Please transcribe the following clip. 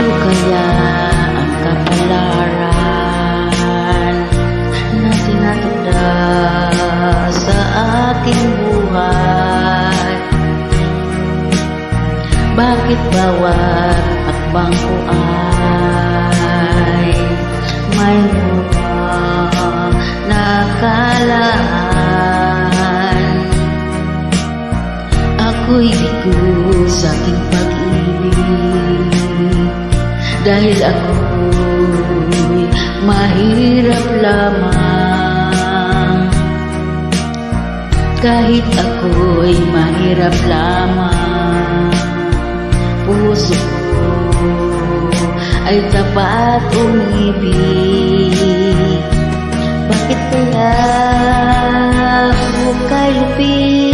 kaya ang kapalaran na tinatagda sa ating buhay? Bakit bawat hakbang ko ay mayroong nakalaan? Ako'y bigo sa aking pag-ibig dahil ako'y mahirap lamang. Kahit ako'y mahirap lamang, puso ko ay tapat umibig. Bakit kaya hukay lupit